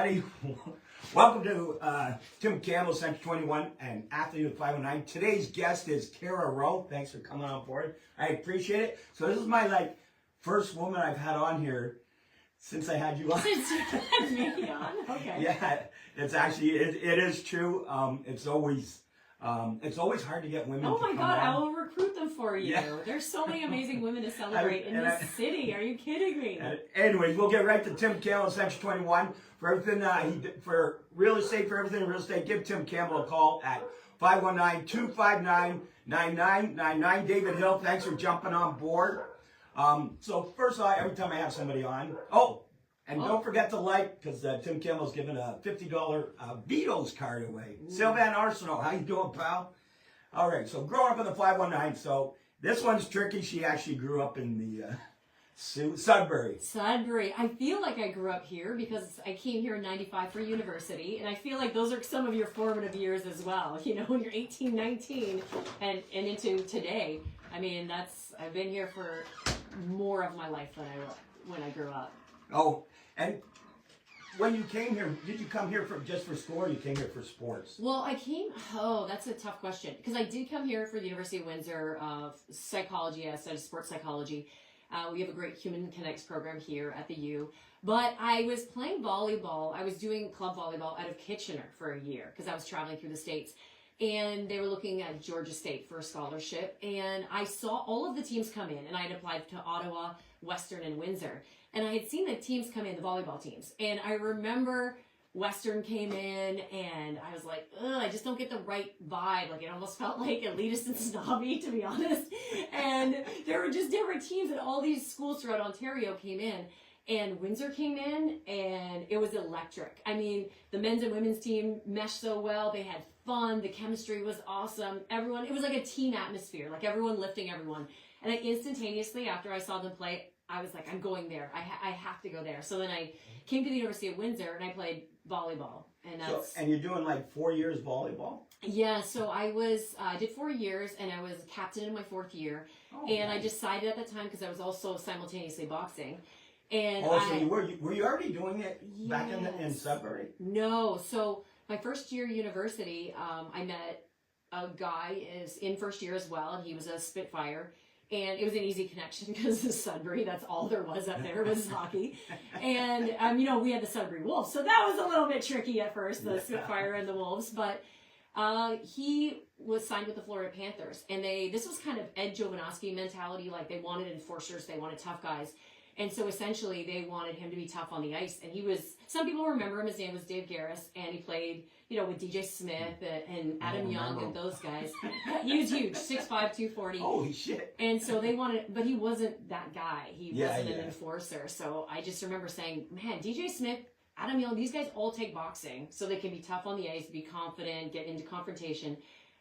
Everybody, welcome to Tim Campbell, Century 21, and Athlete of 509. Today's guest is Tara Rowe. Thanks for coming on board. I appreciate it. So this is my first woman I've had on here since I had you on. Since you had me on, okay. Yeah, it's actually it is true. It's always hard to get women. Oh to my come God, on. I will recruit them for you. Yeah. There's so many amazing women to celebrate in this city. Are you kidding me? Anyways, we'll get right to Tim Campbell, Century 21. For everything he did for real estate, give Tim Campbell a call at 519-259-9999. David Hill, thanks for jumping on board. So first of all, every time I have somebody on, don't forget to like, because Tim Campbell's giving a $50 Vito's card away. Sylvan Arsenal, how you doing, pal? All right, so growing up in the 519, so this one's tricky. She actually grew up in the Sudbury. Sudbury. I feel like I grew up here because I came here in 95 for university, and I feel like those are some of your formative years as well. You know, when you're 18, 19, and into today. I mean, I've been here for more of my life than when I grew up. Oh, and when you came here, did you come here just for school, or you came here for sports? Well, that's a tough question, because I did come here for the University of Windsor psychology. I studied sports psychology. We have a great Human Connects program here at the U. But I was playing volleyball. I was doing club volleyball out of Kitchener for a year because I was traveling through the States. And they were looking at Georgia State for a scholarship. And I saw all of the teams come in. And I had applied to Ottawa, Western, and Windsor. And I had seen the teams come in, the volleyball teams. And I remember Western came in, and I was like, ugh, I just don't get the right vibe. Like, it almost felt like elitist and snobby, to be honest. And there were just different teams, and all these schools throughout Ontario came in. And Windsor came in, and it was electric. I mean, the men's and women's team meshed so well. They had fun. The chemistry was awesome. Everyone, it was like a team atmosphere, like everyone lifting everyone. And then instantaneously, after I saw them play, I was like, I'm going there. I have to go there. So then I came to the University of Windsor, and I played volleyball. And you're doing 4 years volleyball? Yeah, so I did 4 years, and I was captain in my fourth year. And nice. I decided at the time, because I was also simultaneously boxing. And so were you already doing it back in Sudbury? No, so my first year university, I met a guy is in first year as well, and he was a Spitfire. And it was an easy connection because of Sudbury. That's all there was up there was hockey. And, we had the Sudbury Wolves. So that was a little bit tricky at first, the Spitfire and the Wolves. But he was signed with the Florida Panthers. And this was kind of Ed Jovanovski mentality. Like, they wanted enforcers. They wanted tough guys. And so essentially they wanted him to be tough on the ice. And some people remember him, his name was Dave Garris, and he played, with DJ Smith and Adam Young and those guys. He was huge, 6'5", 240. Holy shit. And so but he wasn't that guy. He wasn't an enforcer. So I just remember saying, man, DJ Smith, Adam Young, these guys all take boxing so they can be tough on the ice, be confident, get into confrontation.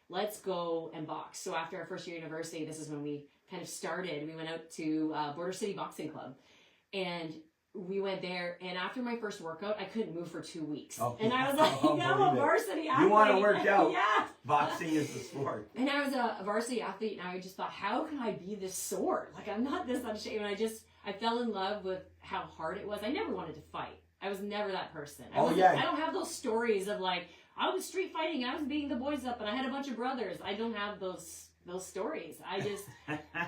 Let's go and box. So after our first year at university, this is when we kind of started. We went out to Border City Boxing Club, and we went there. And after my first workout, I couldn't move for 2 weeks. And I was like, I'm a varsity athlete. You want to work out. Yeah. Boxing is the sport. And I was a varsity athlete, and I just thought, how can I be this sore? Like, I'm not this unshaven. And I fell in love with how hard it was. I never wanted to fight. I was never that person. I don't have those stories of I was street fighting, I was beating the boys up, and I had a bunch of brothers. I don't have those stories. I just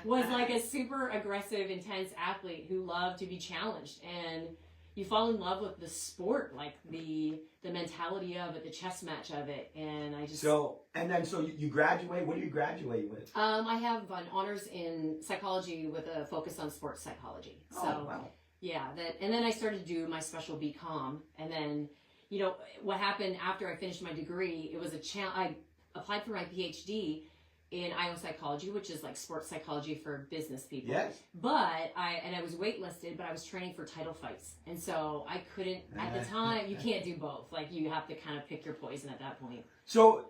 was like a super aggressive, intense athlete who loved to be challenged. And you fall in love with the sport, like the mentality of it, the chess match of it. And I just... So you graduate. What do you graduate with? I have an honors in psychology with a focus on sports psychology. Oh, wow. Yeah, and then I started to do my special BCom, and then, what happened after I finished my degree, it was I applied for my PhD in IO psychology, which is like sports psychology for business people. Yes. But I was waitlisted, but I was training for title fights. And so I couldn't, at the time, you can't do both. Like, you have to kind of pick your poison at that point. So,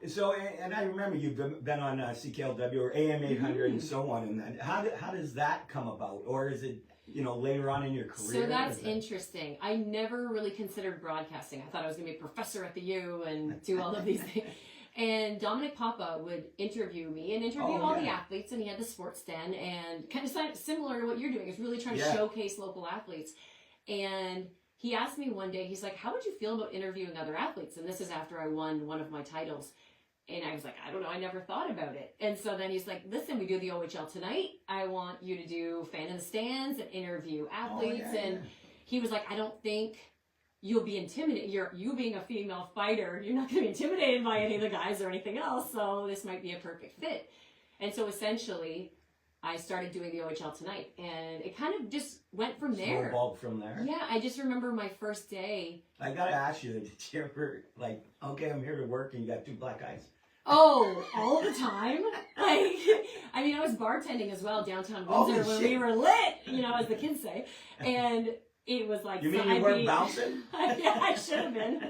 and I remember you've been on CKLW or AM 800 and so on. And how does that come about? Or is it, later on in your career? So that's interesting. I never really considered broadcasting. I thought I was going to be a professor at the U and do all of these things. And Dominic Papa would interview me and interview all the athletes, and he had the sports den, and kind of similar to what you're doing, is really trying to showcase local athletes. And he asked me one day, he's like, how would you feel about interviewing other athletes? And this is after I won one of my titles. And I was like, I don't know, I never thought about it. And so then he's like, listen, we do the OHL tonight. I want you to do fan in the stands and interview athletes. And he was like, I don't think you'll be intimidated. You being a female fighter, you're not going to be intimidated by any of the guys or anything else. So this might be a perfect fit. And so essentially, I started doing the OHL tonight, and it kind of just went from there. Snowballed from there. Yeah, I just remember my first day. I gotta ask you, did you ever like, okay, I'm here to work, and you got two black eyes? Oh, all the time. Like, I mean, I was bartending as well downtown Windsor when we were lit, you know, as the kids say, and it was like. You mean you weren't bouncing? Yeah, I should have been,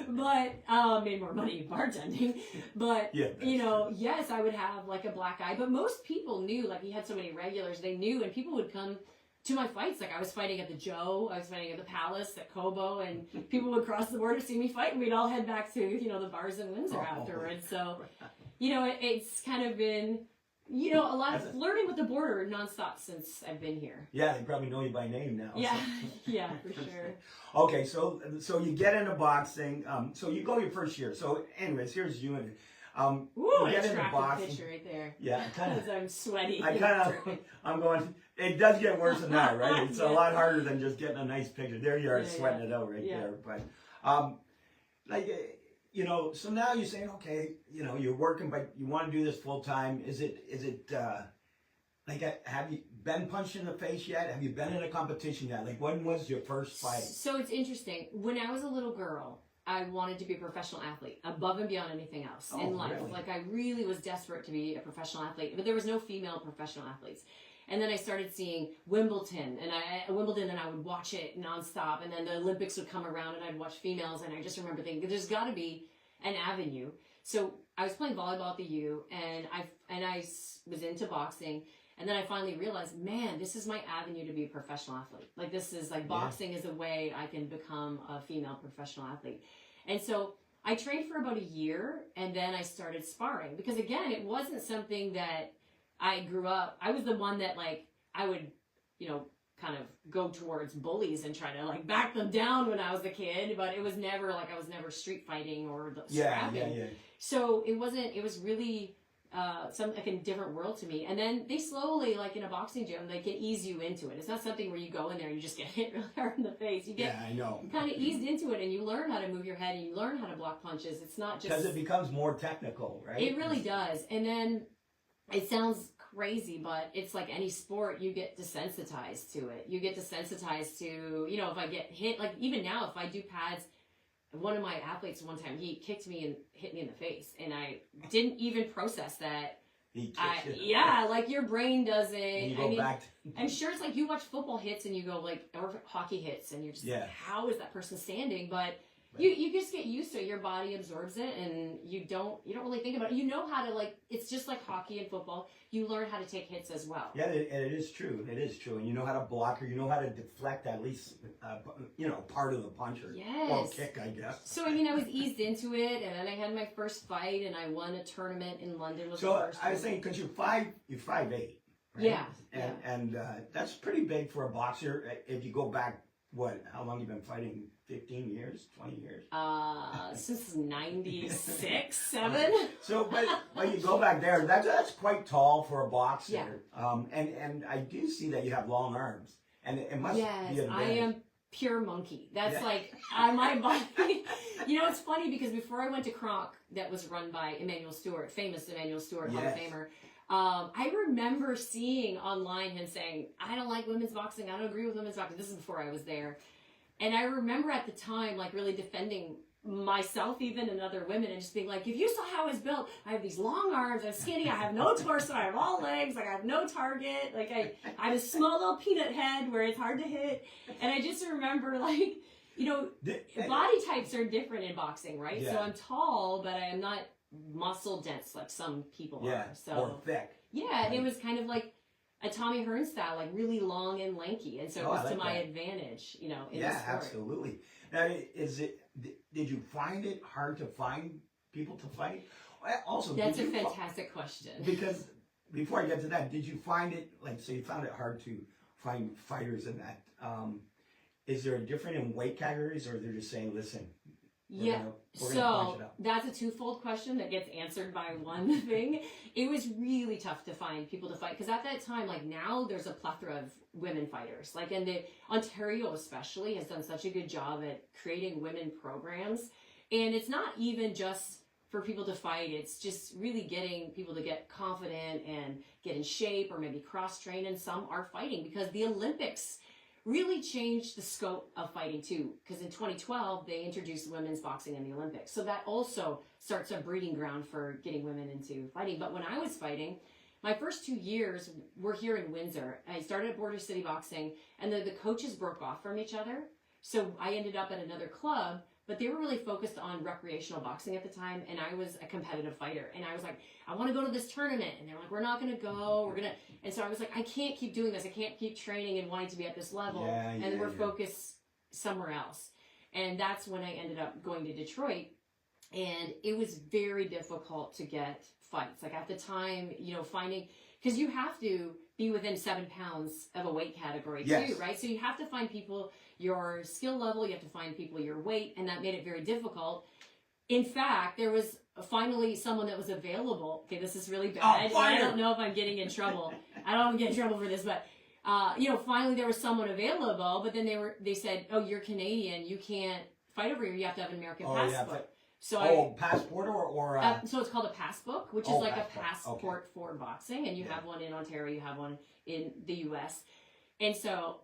but made more money bartending. But yeah, you know, yes, I would have like a black eye. But most people knew, like, we had so many regulars, they knew, and people would come to my fights. Like, I was fighting at the Joe, I was fighting at the Palace, at Cobo, and people would cross the border to see me fight, and we'd all head back to, you know, the bars in Windsor afterwards. So, you know, it's kind of been, you know, a lot of flirting with the border nonstop since I've been here. Yeah, they probably know you by name now. Yeah, So. yeah, for sure. Okay, so you get into boxing. So you go your first year. So, anyways, here's you and Ooh, you an get into attractive boxing. picture right there. Yeah, kind of. Because I'm sweaty. I'm going. It does get worse than that, right? It's a Yeah. lot harder than just getting a nice picture. There you are, Yeah, sweating it out right Yeah. there. But, you know, so now you're saying, okay, you know, you're working, but you want to do this full time. Is it, have you been punched in the face yet? Have you been in a competition yet? Like, when was your first fight? So it's interesting. When I was a little girl, I wanted to be a professional athlete, above and beyond anything else in life. Really? Like, I really was desperate to be a professional athlete, but there was no female professional athletes. And then I started seeing Wimbledon, and I would watch it nonstop. And then the Olympics would come around, and I'd watch females, and I just remember thinking, there's got to be an avenue. So I was playing volleyball at the U, and I was into boxing. And then I finally realized, man, this is my avenue to be a professional athlete. Like, this is like, boxing is a way I can become a female professional athlete. And so I trained for about a year, and then I started sparring. Because again, it wasn't something that I grew up. I was the one that, like, I would, you know, kind of go towards bullies and try to, like, back them down when I was a kid. But it was never, like, I was never street fighting or scrapping. Yeah. So it was really like a different world to me. And then they slowly, like in a boxing gym, they can ease you into it. It's not something where you go in there and you just get hit really hard in the face. You get I know. kind of eased into it, and you learn how to move your head, and you learn how to block punches. It's not just... Because it becomes more technical, right? It really does. And then it sounds crazy, but it's like any sport, you get desensitized to it. You get desensitized to, you know, if I get hit, like even now, if I do pads, one of my athletes one time, he kicked me and hit me in the face, and I didn't even process that. Yeah, like your brain doesn't. And you go back to... I'm sure it's like you watch football hits and you go like, or hockey hits, and you're just like, how is that person standing? But you just get used to it. Your body absorbs it, and you don't really think about it. You know how to, like, it's just like hockey and football. You learn how to take hits as well. Yeah, it is true. It is true. And you know how to block, or you know how to deflect at least, you know, part of the punch or kick, I guess. So, I mean, I was eased into it, and then I had my first fight, and I won a tournament in London. Was the first I was saying, because you're 5'8", right? Yeah. And that's pretty big for a boxer. If you go back, how long you been fighting? 15 years, 20 years? Since 96, 7. So, but you go back there, that's quite tall for a boxer. Yeah. And I do see that you have long arms. And it must be an advantage. I am pure monkey. That's like, my body. You know, it's funny because before I went to Kronk, that was run by Emanuel Stewart, famous Emanuel Stewart, Hall of Famer. I remember seeing online him saying, I don't like women's boxing. I don't agree with women's boxing. This is before I was there. And I remember at the time, like, really defending myself even and other women, and just being like, if you saw how I was built, I have these long arms, I'm skinny, I have no torso, I have all legs, like I have no target, like I have a small little peanut head where it's hard to hit. And I just remember, like, you know, body types are different in boxing, right? So I'm tall, but I am not muscle dense like some people are. So, or thick. Yeah, and it was kind of like a Tommy Hearn style, like really long and lanky, and so it was to my advantage, you know, in the sport. Absolutely. Now, did you find it hard to find people to fight? Also, that's a fantastic question. Because before I get to that, did you find it, like, so you found it hard to find fighters in that, is there a difference in weight categories, or they're just saying, listen, Yeah. we're gonna punch So it up? that's a twofold question that gets answered by one thing. It was really tough to find people to fight because at that time, like now, there's a plethora of women fighters. Like, and Ontario especially has done such a good job at creating women programs, and it's not even just for people to fight. It's just really getting people to get confident and get in shape, or maybe cross train. And some are fighting because the Olympics really changed the scope of fighting too, because in 2012 they introduced women's boxing in the Olympics, so that also starts a breeding ground for getting women into fighting. But when I was fighting, my first 2 years were here in Windsor. I started at Border City Boxing, and the coaches broke off from each other, so I ended up at another club, but they were really focused on recreational boxing at the time, and I was a competitive fighter, and I was like, I want to go to this tournament, and they're like, we're not going to go, and so I was like, I can't keep doing this, I can't keep training and wanting to be at this level, and we're focused somewhere else. And that's when I ended up going to Detroit, and it was very difficult to get fights. Like at the time, finding, because you have to be within 7 pounds of a weight category too, right? So you have to find people your skill level, you have to find people your weight, and that made it very difficult. In fact, there was finally someone that was available. Okay, this is really bad. I don't know if I'm getting in trouble. I don't want to get in trouble for this, but finally there was someone available, but then they said, oh, you're Canadian, you can't fight over here, you have to have an American passport. Passport or so it's called a passbook, which is like a passport for boxing, and you have one in Ontario, you have one in the U.S. And so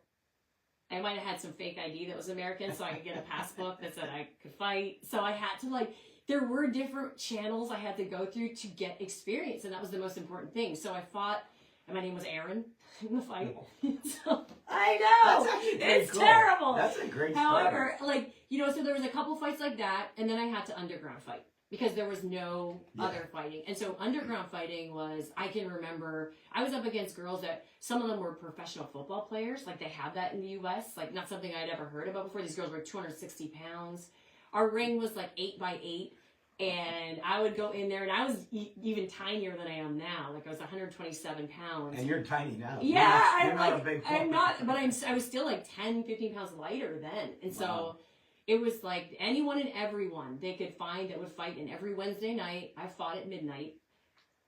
I might have had some fake ID that was American, so I could get a passbook that said I could fight. So I had to there were different channels I had to go through to get experience, and that was the most important thing. So I fought, and my name was Aaron in the fight. So, I know, it's terrible. That's a great However, so there was a couple fights like that, and then I had to underground fight because there was no other fighting. And so underground fighting was, I can remember, I was up against girls that, some of them were professional football players, like they have that in the U.S., like not something I'd ever heard about before. These girls were 260 pounds. Our ring was like 8 by 8. And I would go in there, and I was even tinier than I am now. Like I was 127 pounds. And you're tiny now. Yeah, you're not a big woman. I'm not, but I was still like 10, 15 pounds lighter then. And so it was like anyone and everyone they could find that would fight. And every Wednesday night, I fought at midnight.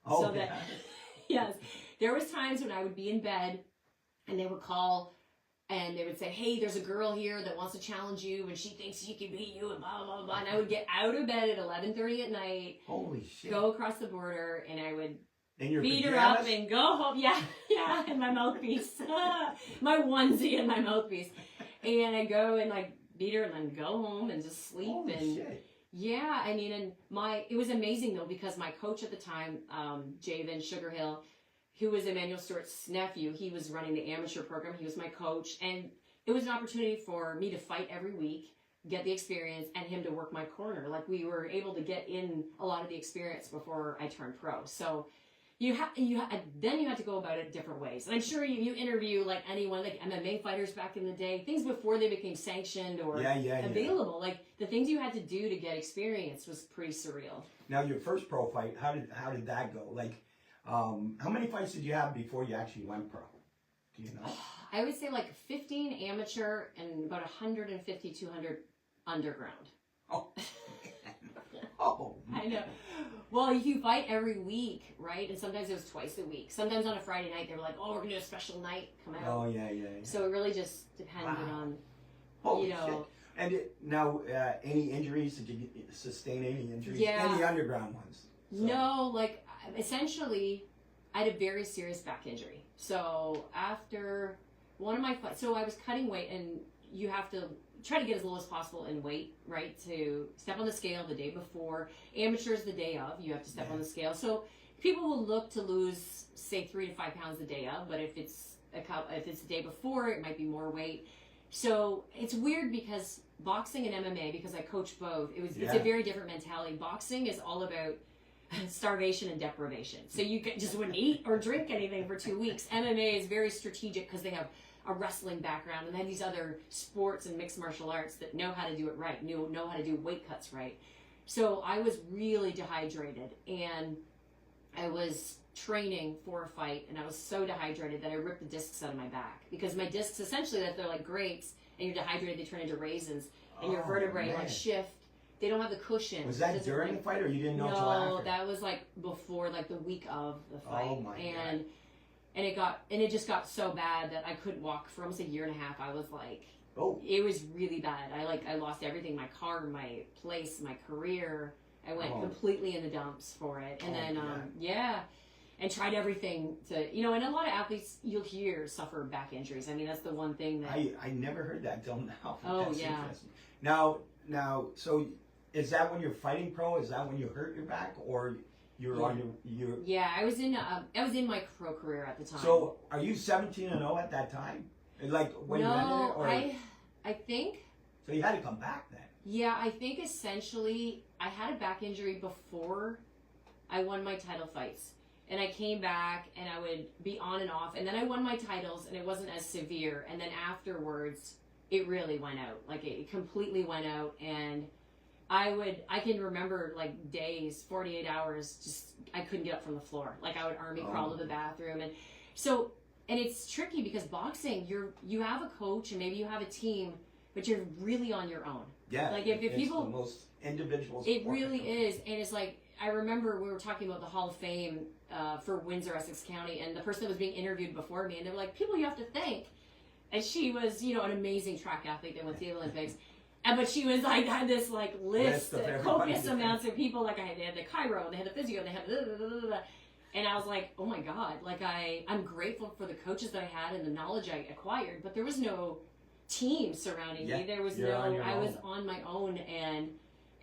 Oh, so that, yes, there was times when I would be in bed, and they would call. And they would say, hey, there's a girl here that wants to challenge you, and she thinks she can beat you, and blah, blah, blah. And I would get out of bed at 11:30 at night. Holy shit. Go across the border, and I would beat her up and go home. Yeah, and my mouthpiece. My onesie and my mouthpiece. And I'd go and beat her and then go home and just sleep. Holy shit. Yeah, I mean, it was amazing though, because my coach at the time, Javen Sugarhill, who was Emmanuel Stewart's nephew, he was running the amateur program. He was my coach, and it was an opportunity for me to fight every week, get the experience, and him to work my corner. Like we were able to get in a lot of the experience before I turned pro. So then you had to go about it different ways. And I'm sure you interview like anyone, like MMA fighters back in the day, things before they became sanctioned or available. Like the things you had to do to get experience was pretty surreal. Now your first pro fight, how did that go? How many fights did you have before you actually went pro? Do you know? I would say 15 amateur and about 150, 200 underground. Oh. Oh. I know. Well, if you fight every week, right? And sometimes it was twice a week. Sometimes on a Friday night, they were like, oh, we're going to do a special night. Come out. Oh, yeah. So it really just depended on, Holy shit. And now, any injuries? Did you sustain any injuries? Yeah. Any underground ones? So. No, essentially, I had a very serious back injury. So after one of my fights, so I was cutting weight, and you have to try to get as low as possible in weight, right? To step on the scale the day before. Amateurs the day of, you have to step on the scale. So people will look to lose, say, 3 to 5 pounds the day of, but if it's the day before, it might be more weight. So it's weird because boxing and MMA, because I coach both, it's a very different mentality. Boxing is all about starvation and deprivation. So you just wouldn't eat or drink anything for 2 weeks. MMA is very strategic because they have a wrestling background and they have these other sports and mixed martial arts that know how to do it right, know how to do weight cuts right. So I was really dehydrated, and I was training for a fight, and I was so dehydrated that I ripped the discs out of my back, because my discs, essentially, that they're like grapes, and you're dehydrated, they turn into raisins, and your Oh, vertebrae man. like shift. They don't have the cushion. Was that Doesn't, during like- the fight, or you didn't know until No, after? that was like before, like the week of the fight. Oh my God. And it just got so bad that I couldn't walk for almost a year and a half. I was like, Oh, it was really bad. I lost everything, my car, my place, my career. I went Oh. completely in the dumps for it. And Oh, then, yeah. and tried everything to, and a lot of athletes you'll hear suffer back injuries. I mean, that's the one thing that, I never heard that till now. Oh, That's yeah. interesting. Now, so is that when you're fighting pro? Is that when you hurt your back, or you're Yeah. on your? yeah, I was in my pro career at the time. So are you 17-0 at that time? Like when you ended it, or I think, so you had to come back then? yeah, I think essentially I had a back injury before I won my title fights. And I came back and I would be on and off. And then I won my titles and it wasn't as severe. And then afterwards, it really went out. Like it completely went out. And I can remember like days, 48 hours, just I couldn't get up from the floor. Like I would army crawl to the bathroom. And so, and it's tricky because boxing, you have a coach and maybe you have a team, but you're really on your own. Yeah. Like, if it's people- the most individual. It sport really that comes- is, and it's like I remember we were talking about the Hall of Fame for Windsor, Essex County, and the person that was being interviewed before me, and they were like, "People you have to thank," and she was, an amazing track athlete that went to the Olympics, and but she was like had this like list List of of everybody copious to amounts of people. Like they had the chiro, and they had the physio, and they had the. And I was like, oh my God, like I'm grateful for the coaches that I had and the knowledge I acquired, but there was no team surrounding me. There was you're on your I was own. on my own, and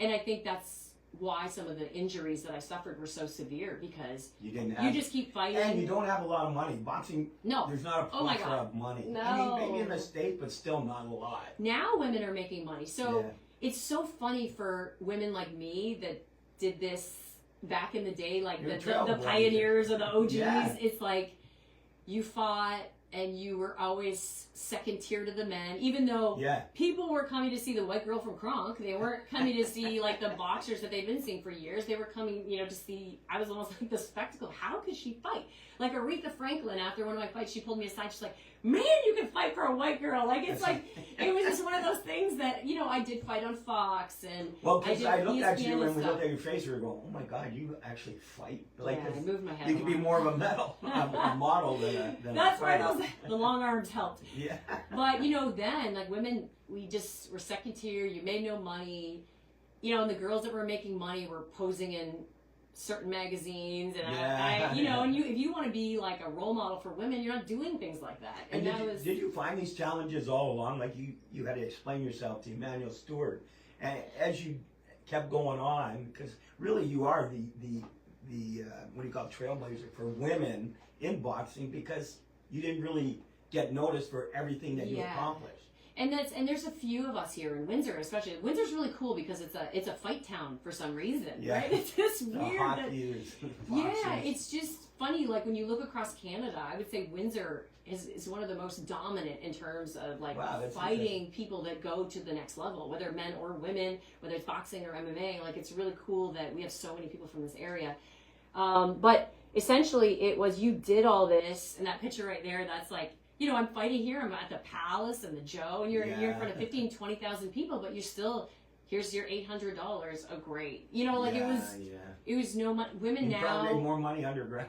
I think that's why some of the injuries that I suffered were so severe because You didn't you have. just keep fighting. And you don't have a lot of money. Boxing, No. there's not a Oh my plethora God. of money. No. I mean, maybe in the States, but still not a lot. Now women are making money. So Yeah. it's so funny for women like me that did this back in the day, like You're a the trailblazer. pioneers or the OGs. Yeah. It's like you fought and you were always second tier to the men, even though Yeah. people were coming to see the white girl from Kronk. They weren't coming to see like the boxers that they'd been seeing for years. They were coming, to see. I was almost like the spectacle. How could she fight? Like Aretha Franklin, after one of my fights, she pulled me aside. She's like, "Man, you can fight for a white girl." Like it's like it was just one of those things that I did fight on Fox and Well, because did I looked at ESPN you and we stuff. looked at your face, we were going, "Oh my God, you actually fight!" Like Yeah, I moved my head. you a could be lot. more of a a model than a That's why fighter. the long arms helped. Yeah. But then like women, we just were second tier. You made no money, and the girls that were making money were posing in certain magazines, and Yeah. and if you want to be like a role model for women, you're not doing things like that. And that was did you find these challenges all along? Like you had to explain yourself to Emmanuel Stewart, and as you kept going on, because really you are the what do you call it, trailblazer for women in boxing, because you didn't really get noticed for everything that you Yeah. accomplished. And there's a few of us here in Windsor, especially. Windsor's really cool because it's a fight town for some reason, Yeah. right? It's just The weird. that- hockey is Yeah, boxing. it's just funny. Like when you look across Canada, I would say Windsor is one of the most dominant in terms of like Wow, that's fighting people that go to the next level, whether men or women, whether it's boxing or MMA. Like it's really cool that we have so many people from this area. But essentially, it was you did all this, and that picture right there. That's like. I'm fighting here. I'm at the Palace and the Joe, and you're in front of 15,000, 20,000 people, but you're still, here's your $800. Oh, great. It was no money. Women You now. probably made more money underground.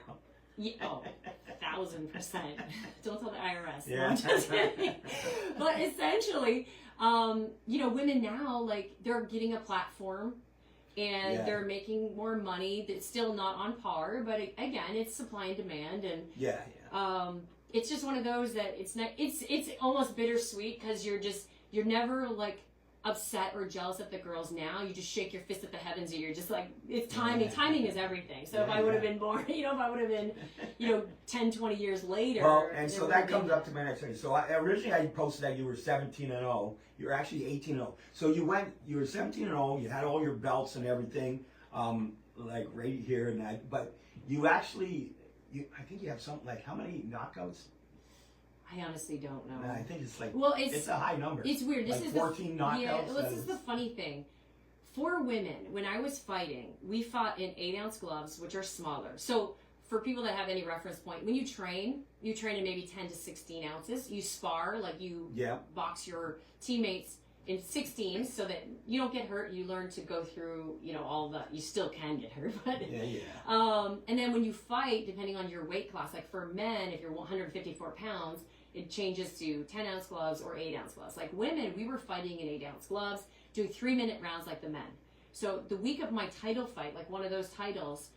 Yeah, 1,000%. Don't tell the IRS. No, Yeah. I'm just kidding. But essentially, women now, like, they're getting a platform and Yeah. they're making more money. It's still not on par, but again, it's supply and demand. And Yeah. it's just one of those that it's almost bittersweet because you're never like upset or jealous at the girls now. You just shake your fist at the heavens and you're just like, it's timing. Yeah. Timing is everything. So if Yeah, I would have yeah. been born, if I would have been, 10, 20 years later. Well, and there so would that have comes been- up to my next thing. So originally I posted that you were 17-0. You're actually 18-0. So you were 17-0. You had all your belts and everything, like right here and that. But you actually, I think you have something like how many knockouts? I honestly don't know. I think it's like Well, it's a high number. It's weird. This like is 14 knockouts. Yeah, well, this that is the funny thing. For women, when I was fighting, we fought in 8-ounce gloves, which are smaller. So for people that have any reference point, when you train in maybe 10 to 16 ounces. You spar, like you Yeah. box your teammates in 16 so that you don't get hurt. You learn to go through, all the, you still can get hurt, but Yeah. and then when you fight, depending on your weight class, like for men, if you're 154 pounds, it changes to 10 ounce gloves or 8 ounce gloves. Like women, we were fighting in 8 ounce gloves, doing 3-minute rounds like the men. So the week of my title fight, like one of those titles,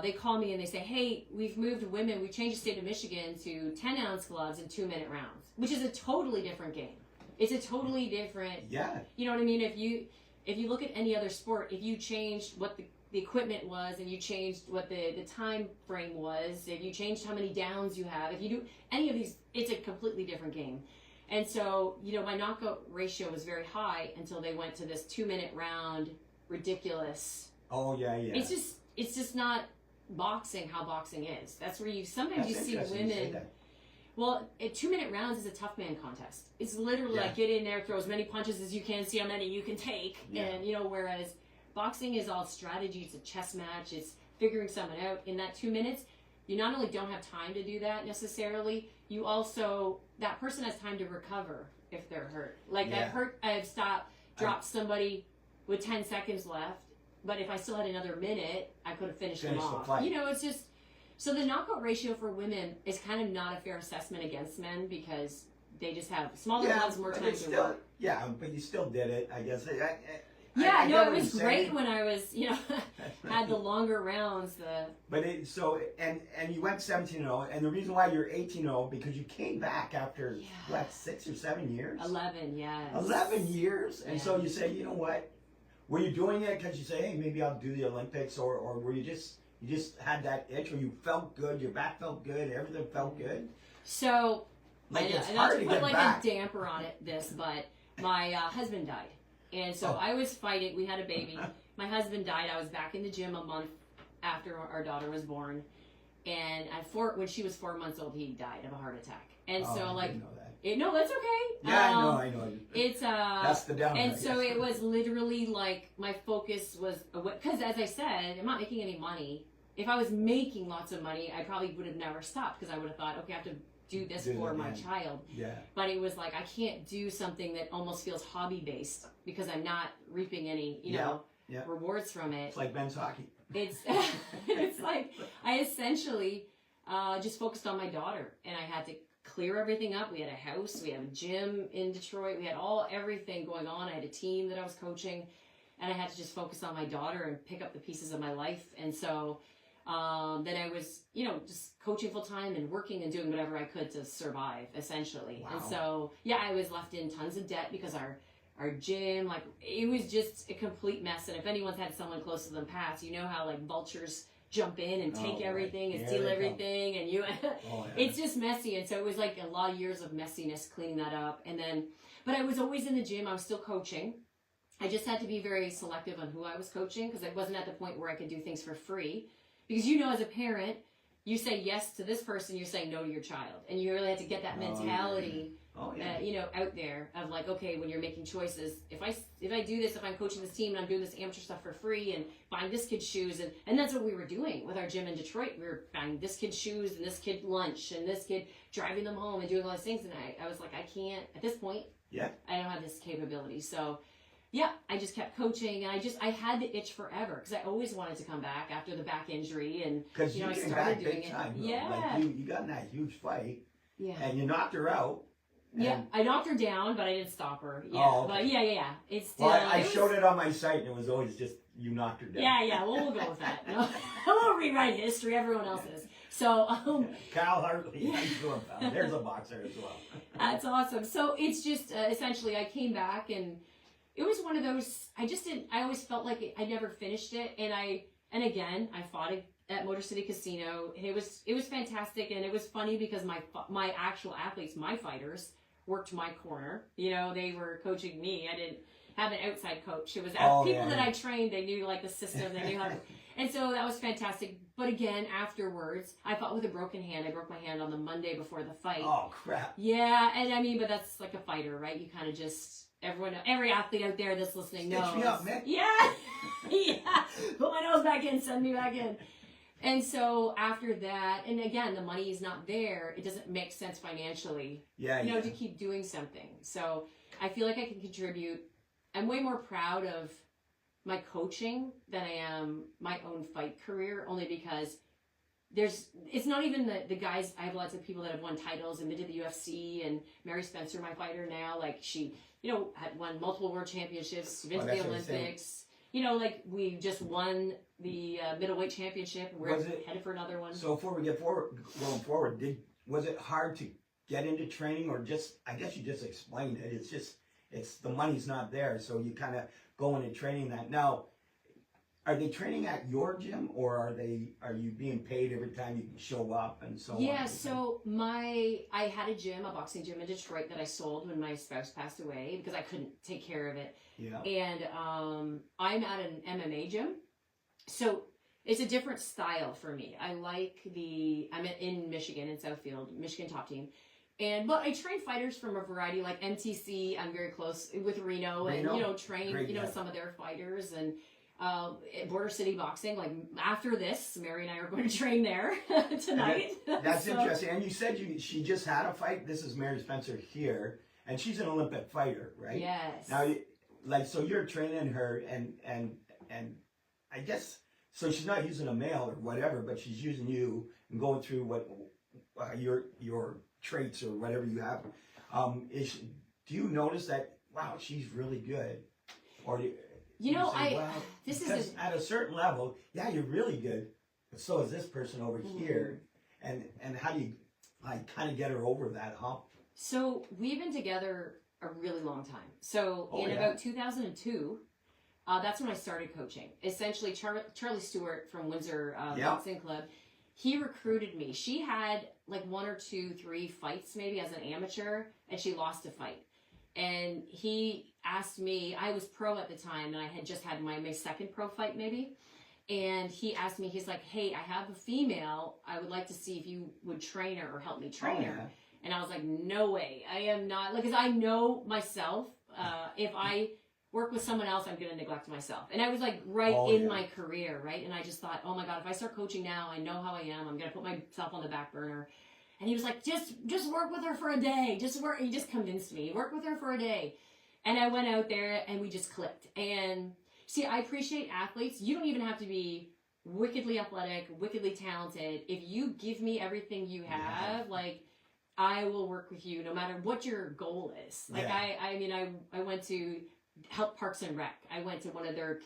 they call me and they say, hey, we've moved women, we changed the state of Michigan to 10 ounce gloves and 2-minute rounds, which is a totally different game. It's a totally different, Yeah. you know what I mean? If you look at any other sport, if you changed what the equipment was and you changed what the time frame was, if you changed how many downs you have, if you do any of these, it's a completely different game. And so, my knockout ratio was very high until they went to this 2-minute round, ridiculous. Oh, yeah. It's just not boxing how boxing is. That's where sometimes you see women. Well, 2-minute rounds is a tough man contest. It's literally like get in there, throw as many punches as you can, see how many you can take. Yeah. And, whereas boxing is all strategy, it's a chess match, it's figuring someone out. In that 2 minutes, you not only don't have time to do that necessarily, you also, that person has time to recover if they're hurt. Like I've dropped somebody with 10 seconds left, but if I still had another minute, I could have finished them off. It's just, so the knockout ratio for women is kind of not a fair assessment against men because they just have smaller gloves, more time to work. Yeah, but you still did it, I guess. It was great when I was, had the longer rounds. But and you went 17-0, and the reason why you're 18-0 because you came back after 6 or 7 years. 11, yes. 11 years, and so you say, you know what? Were you doing it because you say, hey, maybe I'll do the Olympics, or were you just had that itch, or you felt good, your back felt good, everything felt good? So, it's I hard to to put get back. A damper on this, but my husband died. And so I was fighting, we had a baby. My husband died, I was back in the gym a month after our daughter was born. And when she was 4 months old, he died of a heart attack. And I didn't know that. No, that's okay. Yeah, I know. It's that's the downside. And so it was literally like my focus was because, as I said, I'm not making any money. If I was making lots of money, I probably would have never stopped because I would have thought, okay, I have to do this for my child. Yeah. But it was like I can't do something that almost feels hobby based because I'm not reaping any, rewards from it. It's like men's hockey. It's it's like I essentially just focused on my daughter, and I had to clear everything up. We had a house, we had a gym in Detroit, we had everything going on. I had a team that I was coaching, and I had to just focus on my daughter and pick up the pieces of my life. And so then I was, just coaching full time and working and doing whatever I could to survive, essentially. Wow. And so, I was left in tons of debt because our gym, like, it was just a complete mess. And if anyone's had someone close to them pass, you know how, like, vultures jump in and take everything and steal everything, and it's just messy. And so it was like a lot of years of messiness cleaning that up. And then, but I was always in the gym. I was still coaching. I just had to be very selective on who I was coaching because I wasn't at the point where I could do things for free. Because as a parent, you say yes to this person, you're saying no to your child, and you really have to get that mentality. Out there of like, okay, when you're making choices, if I do this, if I'm coaching this team and I'm doing this amateur stuff for free and buying this kid's shoes, and that's what we were doing with our gym in Detroit. We were buying this kid's shoes and this kid lunch and this kid driving them home and doing all those things. And I was like, I can't, at this point, I don't have this capability. So I just kept coaching, and I had the itch forever because I always wanted to come back after the back injury, and because I started doing big time, it. Yeah, like you got in that huge fight, and you knocked her out. I knocked her down, but I didn't stop her. But it's still. Well, I showed it on my site, and it was always just you knocked her down. We'll go with that. I won't rewrite history. Everyone else is. So, Kyle Hartley, there's a boxer as well. That's awesome. So it's just essentially I came back, and it was one of those. I always felt like I never finished it, and again I fought at Motor City Casino. It was fantastic, and it was funny because my actual athletes, my fighters, worked my corner. They were coaching me. I didn't have an outside coach. It was people that I trained. They knew like the system. They knew how to. And so that was fantastic. But again, afterwards, I fought with a broken hand. I broke my hand on the Monday before the fight. Oh crap. Yeah, and but that's like a fighter, right? You kind of just every athlete out there that's listening knows. Stitch me up, man. Yeah, Put my nose back in. Send me back in. And so after that, and again, the money is not there. It doesn't make sense financially, Yeah, to keep doing something. So I feel like I can contribute. I'm way more proud of my coaching than I am my own fight career, only because it's not even the guys. I have lots of people that have won titles and been to the UFC, and Mary Spencer, my fighter now, like she, had won multiple world championships, been to the Olympics. Like we just won the middleweight championship. We're headed for another one. So before we get going forward, was it hard to get into training, or just, I guess you just explained it. It's the money's not there, so you kind of go into training that. Now, are they training at your gym, or are you being paid every time you show up and so on? Yeah, so I had a gym, a boxing gym in Detroit that I sold when my spouse passed away because I couldn't take care of it. Yeah. And I'm at an MMA gym, so it's a different style for me. I'm in Michigan, in Southfield, Michigan top team. But I train fighters from a variety, like MTC. I'm very close with Reno. And train some of their fighters, and Border City Boxing. Like after this, Mary and I are going to train there tonight. That's interesting. And you said she just had a fight. This is Mary Spencer here, and she's an Olympic fighter, right? Yes. Now, so you're training her, and I guess so. She's not using a male or whatever, but she's using you and going through what your traits or whatever you have. Do you notice that? Wow, she's really good, or this is at a certain level. Yeah, you're really good, but so is this person over here. And how do you kind of get her over that hump? So we've been together a really long time. So about 2002, that's when I started coaching. Essentially, Charlie Stewart from Windsor Boxing Club, he recruited me. She had like 1 or 2, 3 fights maybe as an amateur, and she lost a fight. And he asked me, I was pro at the time, and I had just had my second pro fight maybe. And he asked me, he's like, hey, I have a female. I would like to see if you would train her or help me train her. And I was like, no way. I am not, because I know myself, if I work with someone else, I'm going to neglect myself. And I was like in my career, right? And I just thought, oh my God, if I start coaching now, I know how I am. I'm going to put myself on the back burner. And he was like, just work with her for a day. He just convinced me. Work with her for a day. And I went out there and we just clicked. And see, I appreciate athletes. You don't even have to be wickedly athletic, wickedly talented. If you give me everything you have, I will work with you no matter what your goal is. I went to help Parks and Rec. I went to one of their,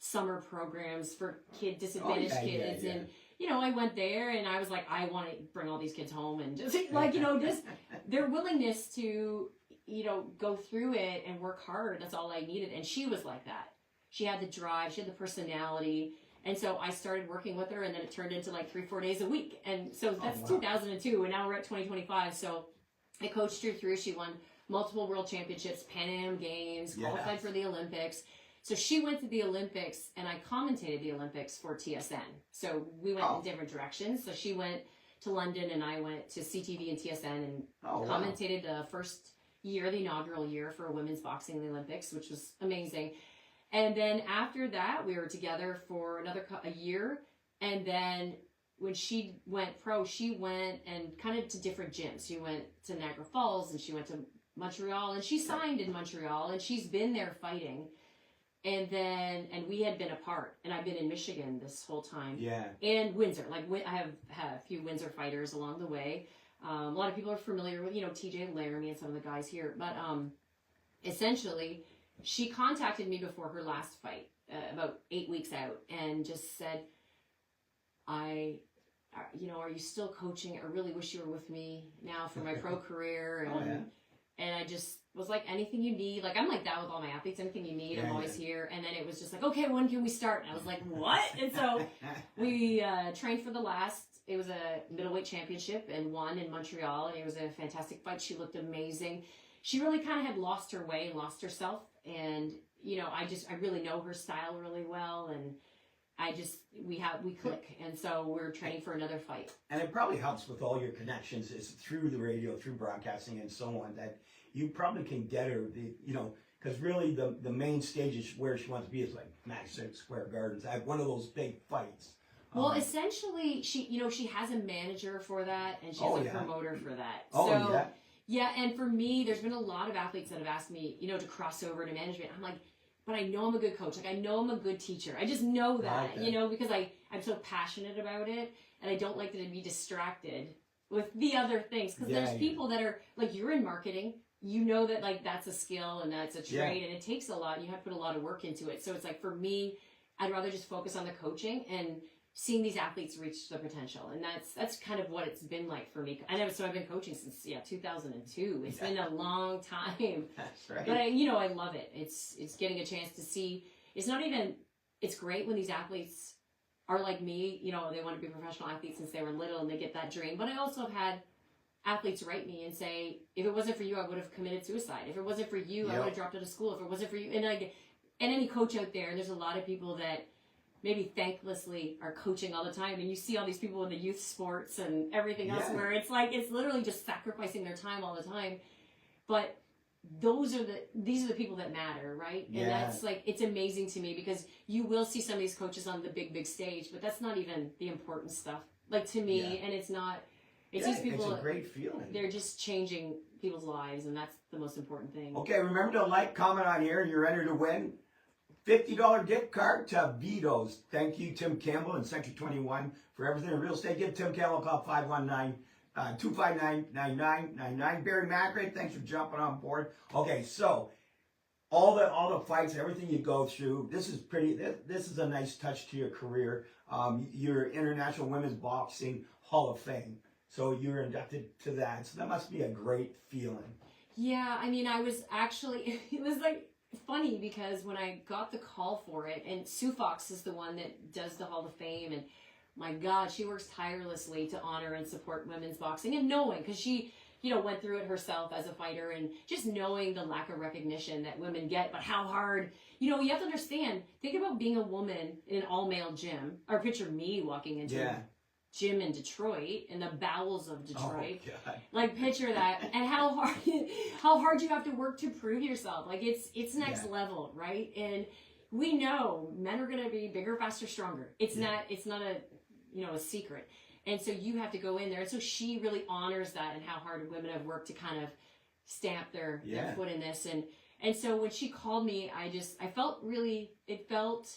summer programs for disadvantaged kids. And, I went there and I was like, I want to bring all these kids home and just just their willingness to, go through it and work hard. That's all I needed. And she was like that. She had the drive, she had the personality. And so I started working with her, and then it turned into 3-4 days a week. And so that's 2002, and now we're at 2025. So I coached her through. She won multiple world championships, Pan Am Games, qualified for the Olympics. So she went to the Olympics, and I commentated the Olympics for TSN. So we went in different directions. So she went to London, and I went to CTV and TSN and commentated the first year, the inaugural year for women's boxing in the Olympics, which was amazing. And then after that, we were together for a year. And then when she went pro, she went and kind of to different gyms. She went to Niagara Falls, and she went to Montreal, and she signed in Montreal, and she's been there fighting. And we had been apart, and I've been in Michigan this whole time. Yeah. And Windsor. I have a few Windsor fighters along the way. A lot of people are familiar with, TJ Laramie and some of the guys here. But essentially, she contacted me before her last fight, about 8 weeks out, and just said, are you still coaching? I really wish you were with me now for my pro career. And I just was like, anything you need. I'm like that with all my athletes. Anything you need, I'm always here. And then it was just like, okay, when can we start? And I was like, what? And so we trained for it was a middleweight championship and won in Montreal. And it was a fantastic fight. She looked amazing. She really kind of had lost her way and lost herself. And, I really know her style really well. And we click. And so we're training for another fight. And it probably helps with all your connections is through the radio, through broadcasting and so on, that you probably can get her because really the main stage is where she wants to be is Madison Square Gardens. I have one of those big fights. Well, essentially, she has a manager for that, and she has a promoter for that. Oh, so, yeah. Yeah, and for me, there's been a lot of athletes that have asked me, to cross over to management. I'm like, but I know I'm a good coach. Like, I know I'm a good teacher. I just know that, Okay. because I'm so passionate about it, and I don't like to be distracted with the other things. Because there's people that are, like, you're in marketing. You know that, like, that's a skill and that's a trade, and it takes a lot. You have to put a lot of work into it. So it's like, for me, I'd rather just focus on the coaching and seeing these athletes reach their potential, and that's kind of what it's been like for me. I know, so I've been coaching since 2002. It's been a long time. That's right. But I love it. It's getting a chance to see. It's not even. It's great when these athletes are like me. They want to be professional athletes since they were little, and they get that dream. But I also have had athletes write me and say, if it wasn't for you, I would have committed suicide. If it wasn't for you, I would have dropped out of school. If it wasn't for you, and any coach out there's a lot of people that maybe thanklessly are coaching all the time, and you see all these people in the youth sports and everything else where it's like, it's literally just sacrificing their time all the time. But these are the people that matter, right? And that's like, it's amazing to me, because you will see some of these coaches on the big stage, but that's not even the important stuff, like, to me. And it's not, it's these people, it's a great feeling. They're just changing people's lives, and that's the most important thing. Okay, remember to like, comment on here, and you're entered to win $50 gift card to Vito's. Thank you, Tim Campbell in Century 21, for everything in real estate. Give Tim Campbell a call, 519-259-9999. Barry Macrae, thanks for jumping on board. Okay, so all the fights, everything you go through, this is a nice touch to your career. You're International Women's Boxing Hall of Fame. So you're inducted to that. So that must be a great feeling. Yeah, I mean, I was actually, it was like, funny, because when I got the call for it, and Sue Fox is the one that does the Hall of Fame, and my God, she works tirelessly to honor and support women's boxing, and knowing, because she, went through it herself as a fighter, and just knowing the lack of recognition that women get, but how hard, you have to understand, think about being a woman in an all-male gym, or picture me walking into a gym in Detroit, in the bowels of Detroit. Oh, God. Like, picture that, and how hard you have to work to prove yourself. Like, it's next level, right? And we know men are gonna be bigger, faster, stronger. It's not a a secret. And so you have to go in there. And so she really honors that, and how hard women have worked to kind of stamp their foot in this. And so when she called me, I felt really, it felt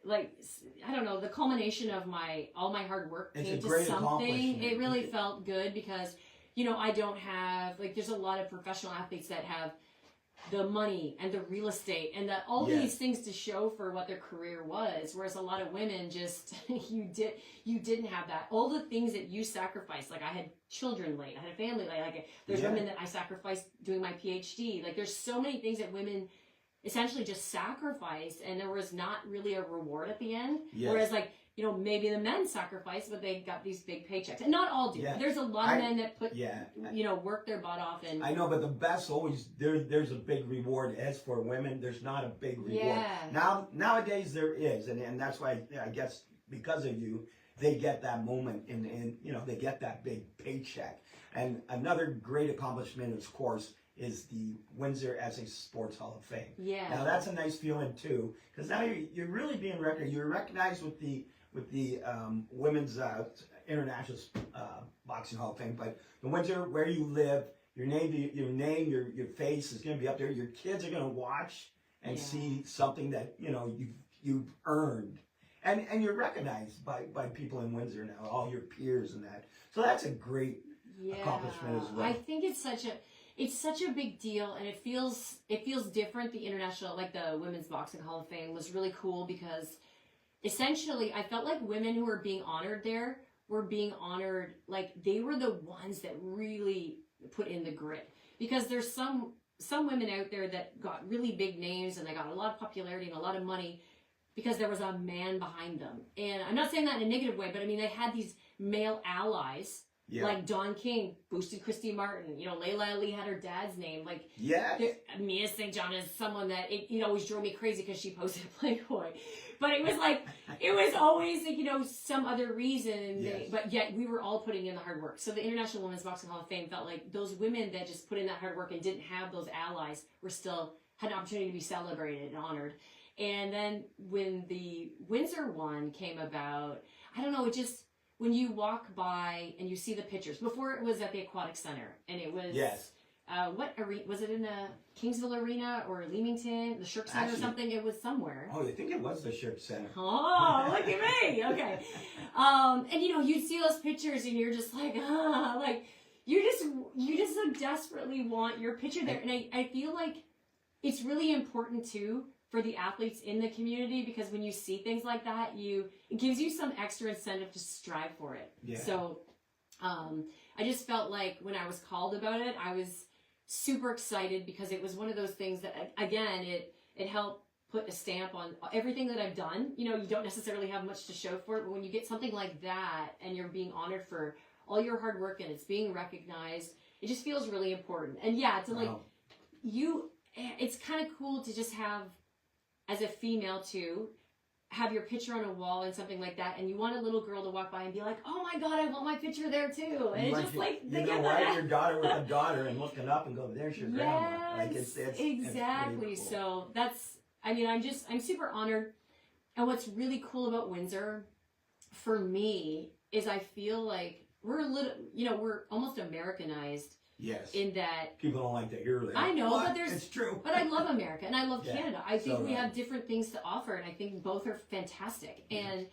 like, I don't know, the culmination of all my hard work came to something. It really felt good, because, I don't have, like, there's a lot of professional athletes that have the money and the real estate and all these things to show for what their career was. Whereas a lot of women just, you didn't have that. All the things that you sacrificed, like, I had children late, I had a family late, like, there's women that I sacrificed doing my PhD. Like, there's so many things that women essentially just sacrificed, and there was not really a reward at the end. Whereas, like, maybe the men sacrificed, but they got these big paychecks. And not all do. There's a lot of men that put, work their butt off. And I know, but the best always, there's a big reward. As for women, there's not a big reward. Nowadays there is, and that's why, I guess, because of you, they get that moment, and they get that big paycheck. And another great accomplishment, of course, is the Windsor SA Sports Hall of Fame. Now that's a nice feeling too, because now you're really being recognized. You're recognized with the Women's International Boxing Hall of Fame, but the Windsor, where you live, your name, your face is going to be up there. Your kids are going to watch and see something that you've earned, and you're recognized by people in Windsor now, all your peers and that. So that's a great accomplishment as well. I think it's such a big deal, and it feels different. The international, like the Women's Boxing Hall of Fame, was really cool, because essentially I felt like women who were being honored there were being honored, like, they were the ones that really put in the grit. Because there's some women out there that got really big names, and they got a lot of popularity and a lot of money because there was a man behind them. And I'm not saying that in a negative way, but I mean, they had these male allies. Like Don King boosted Christy Martin. Layla Ali had her dad's name. Like, Mia St. John is someone that it always drove me crazy, because she posted Playboy. But it was like, it was always like, some other reason. But yet we were all putting in the hard work. So the International Women's Boxing Hall of Fame felt like those women that just put in that hard work and didn't have those allies were still had an opportunity to be celebrated and honored. And then when the Windsor one came about, I don't know, it just, when you walk by and you see the pictures, before it was at the Aquatic Center, and it was, Yes. what arena, was it in the Kingsville Arena or Leamington, the Shirk Center or Actually- something? It was somewhere. Oh, I think it was the Shirk Center. Oh, look at me. Okay. And you know, you'd see those pictures and you're just like, like you just so desperately want your picture there. And I feel like it's really important too for the athletes in the community, because when you see things like that, it gives you some extra incentive to strive for it. Yeah. So, I just felt like when I was called about it, I was super excited, because it was one of those things that, again, it helped put a stamp on everything that I've done. You know, you don't necessarily have much to show for it, but when you get something like that and you're being honored for all your hard work and it's being recognized, it just feels really important. And yeah, to like, Wow. it's kind of cool to just have, as a female too, have your picture on a wall and something like that, and you want a little girl to walk by and be like, oh my God, I want my picture there too. And it's just like, you know what? Your daughter with a daughter and looking up and go, there's your grandma. Like yes, it's exactly. pretty cool. So that's, I mean, I'm super honored. And what's really cool about Windsor for me is I feel like we're a little, you know, we're almost Americanized Yes. in that. People don't like to hear that. I know, but it's true. But I love America and I love Yeah, Canada. I think so we do I. have different things to offer, and I think both are fantastic. And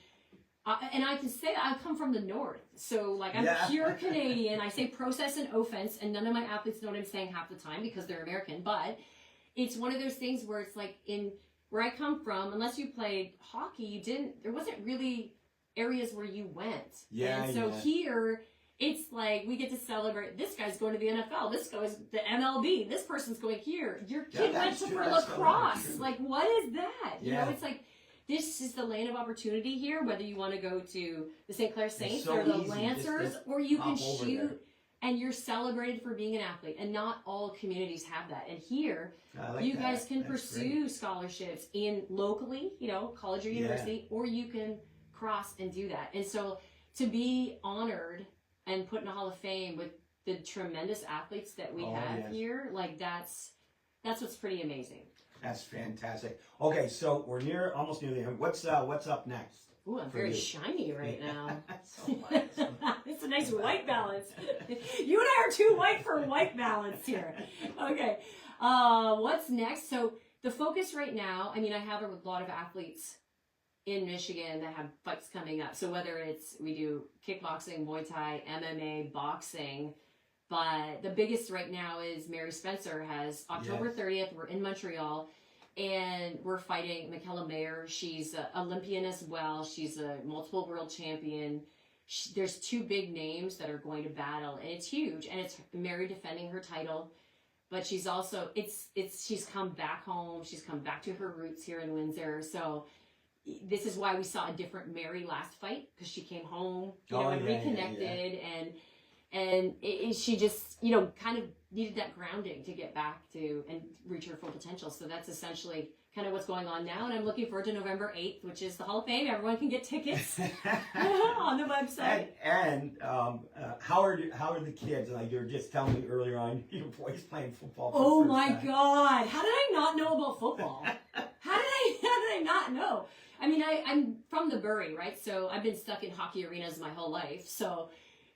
I can say I come from the north, so like I'm Yeah. pure Canadian. I say process and offense, and none of my athletes know what I'm saying half the time because they're American. But it's one of those things where it's like, in where I come from, unless you played hockey, there wasn't really areas where you went. Yeah, And so yeah. here, it's like we get to celebrate. This guy's going to the NFL. This guy's the MLB. This person's going here. Your Yeah, kid went that's to true. for That's totally lacrosse. true. Like, what is that? You Yeah. know, it's like, this is the land of opportunity here, whether you want to go to the St. Clair Saints so or the easy just Lancers, to or you can hop over shoot there. and you're celebrated for being an athlete. And not all communities have that. And here, I like you that. guys can That's pursue great. scholarships in locally, you know, college or Yeah. university, or you can cross and do that. And so to be honored and put in a Hall of Fame with the tremendous athletes that we Oh, have yes. here, like that's what's pretty amazing. That's fantastic. Okay, so we're almost near the end. What's up next? Ooh, I'm For very you. shiny right now. So much. It's a nice white balance. You and I are too white for white balance here. Okay. What's next? So the focus right now, I mean, I have a lot of athletes in Michigan that have fights coming up. So whether it's, we do kickboxing, Muay Thai, MMA, boxing, but the biggest right now is Mary Spencer has October Yes. 30th. We're in Montreal. And we're fighting Michaela Mayer. She's an Olympian as well. She's a multiple world champion. There's two big names that are going to battle, and it's huge. And it's Mary defending her title, but she's also she's come back home. She's come back to her roots here in Windsor. So this is why we saw a different Mary last fight, because she came home, and reconnected, and she just, kind of needed that grounding to get back to and reach her full potential. So that's essentially kind of what's going on now. And I'm looking forward to November 8th, which is the Hall of Fame. Everyone can get tickets on the website. And how are the kids? Like you were just telling me earlier on, your boy's playing football. For Oh the first my time. God. How did I not know about football? How did I not know? I mean, I'm from the Bury, right? So I've been stuck in hockey arenas my whole life. So,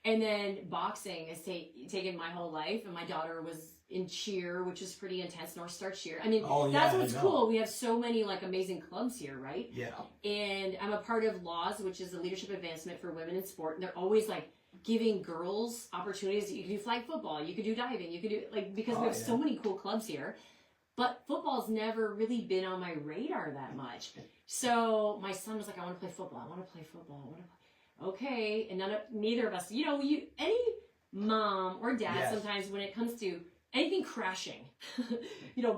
and then boxing has taken my whole life. And my daughter was in cheer, which is pretty intense, North Star cheer. I mean, that's what's cool. We have so many like amazing clubs here, right? Yeah. And I'm a part of LAWS, which is the Leadership Advancement for Women in Sport. And they're always like giving girls opportunities. You can do flag football, you could do diving, you could do because we have so many cool clubs here. But football's never really been on my radar that much. So my son was like, I want to play football. I want to play football. Okay. And neither of us, any mom or dad sometimes when it comes to anything crashing,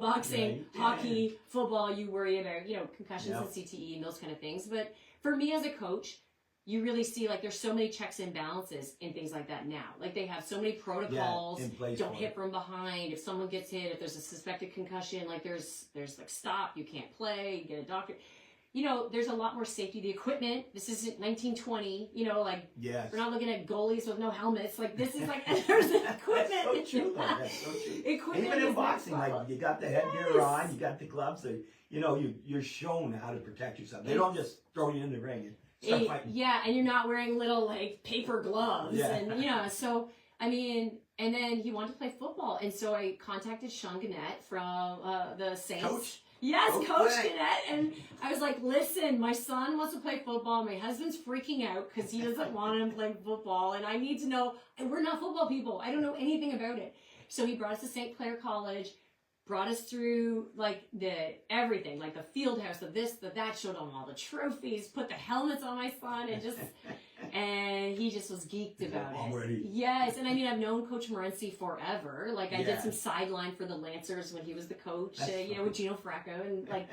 boxing, hockey, football, you worry about, concussions and CTE and those kind of things. But for me as a coach, you really see like there's so many checks and balances and things like that now. Like they have so many protocols. in place don't for hit from behind. If someone gets hit, if there's a suspected concussion, like there's like stop, you can't play, get a doctor. you know, there's a lot more safety. The equipment, this isn't 1920, you know, like, Yes. we're not looking at goalies with no helmets. Like, this is like, there's equipment. That's so true, though. That's so true. Equipment Even in is boxing, next like, level. you got the headgear Yes. on, you got the gloves, so, you know, you're shown how to protect yourself. They don't just throw you in the ring and start fighting. Yeah, and you're not wearing little, like, paper gloves. Yeah. And, you know, so, I mean, and then he wanted to play football. And so I contacted Sean Gannett from the Saints. Coach? Yes, Oh, Coach good. Gannett. And I was like, listen, my son wants to play football. My husband's freaking out because he doesn't want him playing football. And I need to know, and we're not football people. I don't know anything about it. So he brought us to St. Clair College, brought us through like everything, like the field house, the this, the that, showed him all the trophies, put the helmets on my son, and he just was geeked about it. Already. Yes, and I mean, I've known Coach Morency forever. Like, I Yeah. did some sideline for the Lancers when he was the coach, That's you know, with Gino Fracco, and like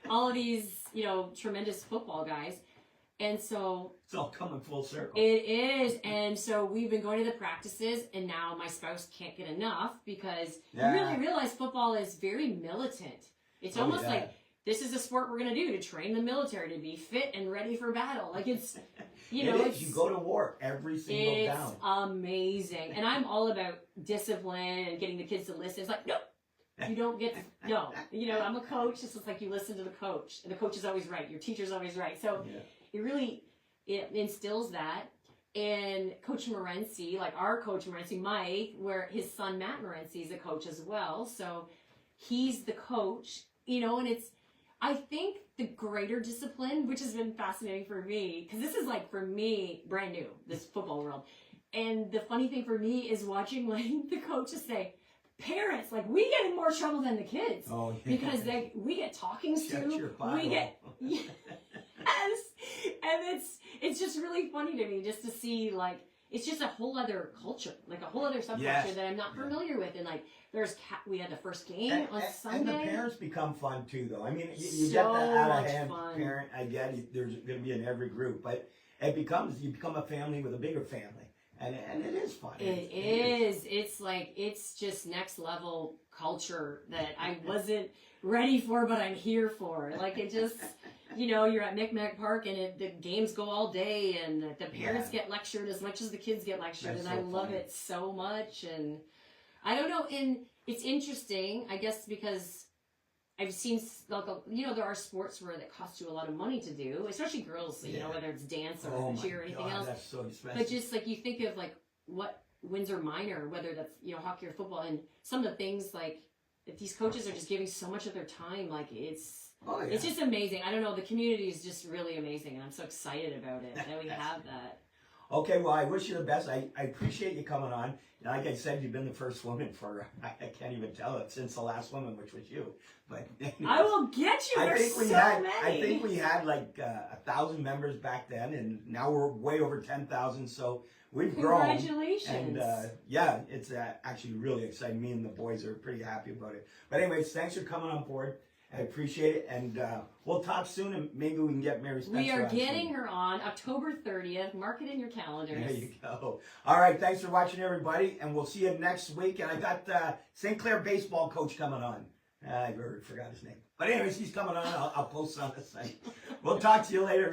all of these, you know, tremendous football guys. And so It's all coming full circle. it is, and so we've been going to the practices, and now my spouse can't get enough because Yeah. you really realize football is very militant. It's almost yeah. like this is a sport we're going to do to train the military to be fit and ready for battle. Like, it's, you know, It it's, is. You go to war every single it's down. amazing. And I'm all about discipline and getting the kids to listen. It's like, no, you don't get to, no. You know, I'm a coach. It's just like you listen to the coach. And the coach is always right. Your teacher's always right. So Yeah. it really it instills that. And Coach Morency, like our Coach Morency, Mike, where his son Matt Morency is a coach as well. So he's the coach, you know, and it's, I think the greater discipline, which has been fascinating for me, because this is like, for me, brand new, this football world. And the funny thing for me is watching like the coaches say, parents, like, we get in more trouble than the kids. Oh, yeah. Because we get talkings Shut to, your we get, Bible. yes, and it's just really funny to me just to see, like, it's just a whole other culture, like a whole other subculture Yes. that I'm not familiar with. And like, we had the first game on And Sunday. the parents become fun too, though. I mean, you So get that out much of hand fun. parent. I get it. There's going to be in every group, but you become a family with a bigger family, and it is fun. It is. It's like, it's just next level culture that I wasn't ready for, but I'm here for. Like, it just, you know, you're at Micmac Park and the games go all day, and the parents get lectured as much as the kids get lectured. That's And I so love funny. it so much. And I don't know. And it's interesting, I guess, because I've seen, like, you know, there are sports where that cost you a lot of money to do, especially girls, you know, Yeah. whether it's dance or Oh my cheer or anything God, else. that's so expensive. But just like, you think of like what Windsor Minor, whether that's, you know, hockey or football, and some of the things, like, if these coaches are just giving so much of their time, like, it's just amazing. I don't know, the community is just really amazing, and I'm so excited about it that we have that. Okay, well, I wish you the best. I appreciate you coming on. Like I said, you've been the first woman for, I can't even tell it, since the last woman, which was you. But I will get you. There's so many. I think we had like 1,000 members back then, and now we're way over 10,000. So we've grown. Congratulations. And yeah, it's actually really exciting. Me and the boys are pretty happy about it. But anyways, thanks for coming on board. I appreciate it, and we'll talk soon, and maybe we can get Mary Spencer We are on getting soon. her on October 30th. Mark it in your calendars. There you go. All right, thanks for watching, everybody, and we'll see you next week. And I got St. Clair baseball coach coming on. I already forgot his name. But anyways, he's coming on. I'll post it on the site. We'll talk to you later.